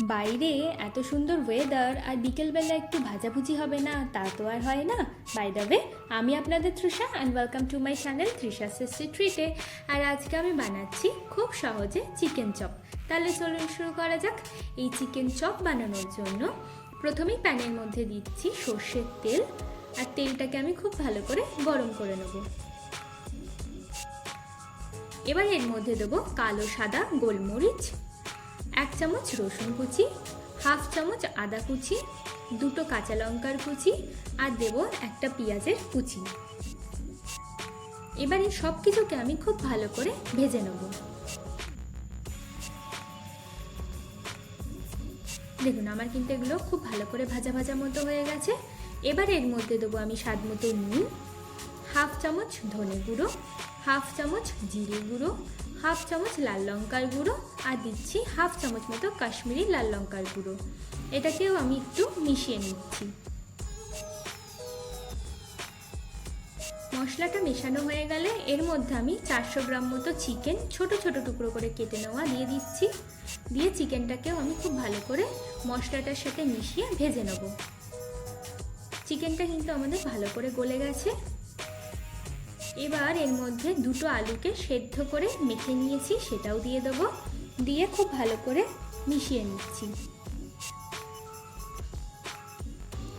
বাইরে এত সুন্দর ওয়েদার আর বিকেলবেলা একটু ভাজাভুজি হবে না, তা তো আর হয় না। বাই দ্য ওয়ে, আমি আপনাদের Trisha and welcome to my channel Trisha tasty ট্রিটে। আর আজকে আমি বানাচ্ছি খুব সহজে চিকেন চপ। তাহলে চলুন শুরু করা যাক। এই চিকেন চপ বানানোর জন্য প্রথমেই প্যানের মধ্যে দিচ্ছি সর্ষের তেল, আর তেলটাকে আমি খুব ভালো করে গরম করে নেব। এবার এর মধ্যে দেবো কালো সাদা গোলমরিচ, 1 চামচ রসুন কুচি, হাফ চামচ আদা কুচি, 2টো কাঁচা লঙ্কার কুচি, আর দেবো একটা পেঁয়াজের কুচি। এবার এই সব কিছুকে আমি খুব ভালো করে ভেজে নেব। দেখুন আমার কিন্তু এগুলো খুব ভালো করে ভাজা ভাজা মতো হয়ে গেছে। এবার এর মধ্যে দেবো আমি স্বাদ মতো নুন, হাফ চামচ ধনে গুঁড়ো, হাফ চামচ জিরে গুঁড়ো, হাফ চামচ লাল লঙ্কার গুঁড়ো, আর দিচ্ছি হাফ চামচ মতো কাশ্মীরি লাল লঙ্কার গুঁড়ো। এটাকেও আমি একটু মিশিয়ে নিচ্ছি। মশলাটা মেশানো হয়ে গেলে এর মধ্যে আমি 400 গ্রাম মতো চিকেন ছোট ছোট টুকরো করে কেটে নেওয়া দিয়ে দিচ্ছি। দিয়ে চিকেনটাকেও আমি খুব ভালো করে মশলাটার সাথে মিশিয়ে ভেজে নেব। চিকেনটা কিন্তু আমাদের ভালো করে গলে গেছে। এবার এর মধ্যে 2টো আলুকে সেদ্ধ করে মেখে নিয়েছি, সেটাও দিয়ে দেবো। দিয়ে খুব ভালো করে মিশিয়ে নিচ্ছি।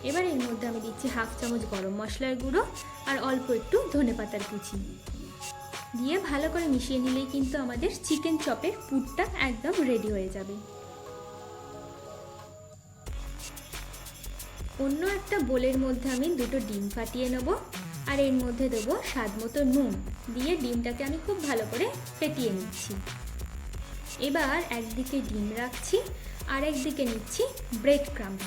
এবার এর মধ্যে আমি দিচ্ছি হাফ চামচ গরম মশলার গুঁড়ো আর অল্প একটু ধনেপাতার কুচি। দিয়ে ভালো করে মিশিয়ে নিলেই কিন্তু আমাদের চিকেন চপের পুরটা একদম রেডি হয়ে যাবে। অন্য একটা বোলের মধ্যে আমি 2টো ডিম ফাটিয়ে নেব, আর এর মধ্যে দেবো স্বাদ মতো নুন। দিয়ে ডিমটাকে আমি খুব ভালো করে ফেটিয়ে নিচ্ছি। এবার একদিকে ডিম রাখছি আর একদিকে নিচ্ছি ব্রেড ক্রাম্ব।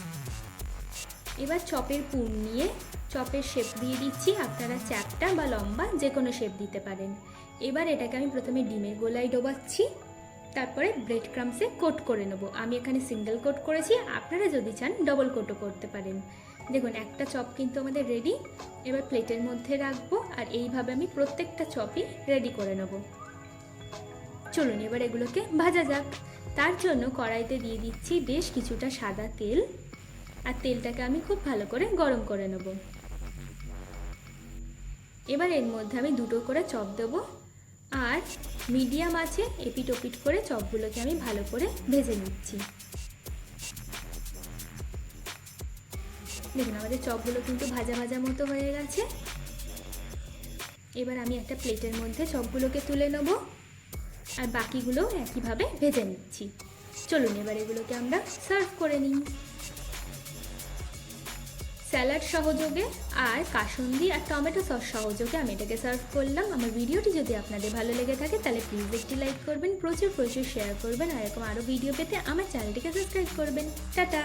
এবার চপের পুর নিয়ে চপের শেপ দিয়ে দিচ্ছি। আপনারা চ্যাপ্টা বা লম্বা যে কোনো শেপ দিতে পারেন। এবার এটাকে আমি প্রথমে ডিমের গোলায় ডোবাচ্ছি, তারপরে ব্রেড ক্রাম্বসে কোট করে নেব। আমি এখানে সিঙ্গেল কোট করেছি, আপনারা যদি চান ডবল কোটও করতে পারেন। দেখুন একটা চপ কিন্তু আমাদের রেডি। এবার প্লেটের মধ্যে রাখবো আর এইভাবে আমি প্রত্যেকটা চপই রেডি করে নেব। চলুন এবার এগুলোকে ভাজা যাক। তার জন্য কড়াইতে দিয়ে দিচ্ছি বেশ কিছুটা সাদা তেল, আর তেলটাকে আমি খুব ভালো করে গরম করে নেব। এবার এর মধ্যে আমি 2টো করে চপ দেবো, আর মিডিয়াম আছে এপিট ওপিট করে চপগুলোকে আমি ভালো করে ভেজে নিচ্ছি। দেখুন আমাদের চপগুলো কিন্তু ভাজা ভাজা মতো হয়ে গেছে। এবার আমি একটা প্লেটের মধ্যে চপগুলোকে তুলে নেব, আর বাকিগুলো একইভাবে ভেজে নিচ্ছি। চলুন এবার এগুলোকে আমরা সার্ভ করে নিই। স্যালাড সহযোগে আর কাসুন্দি আর টমেটো সস সহযোগে আমি এটাকে সার্ভ করলাম। আমার ভিডিওটি যদি আপনাদের ভালো লেগে থাকে তাহলে প্লিজ একটি লাইক করবেন, প্রচুর প্রচুর শেয়ার করবেন, আর এরকম আরও ভিডিও পেতে আমার চ্যানেলটিকে সাবস্ক্রাইব করবেন। টাটা।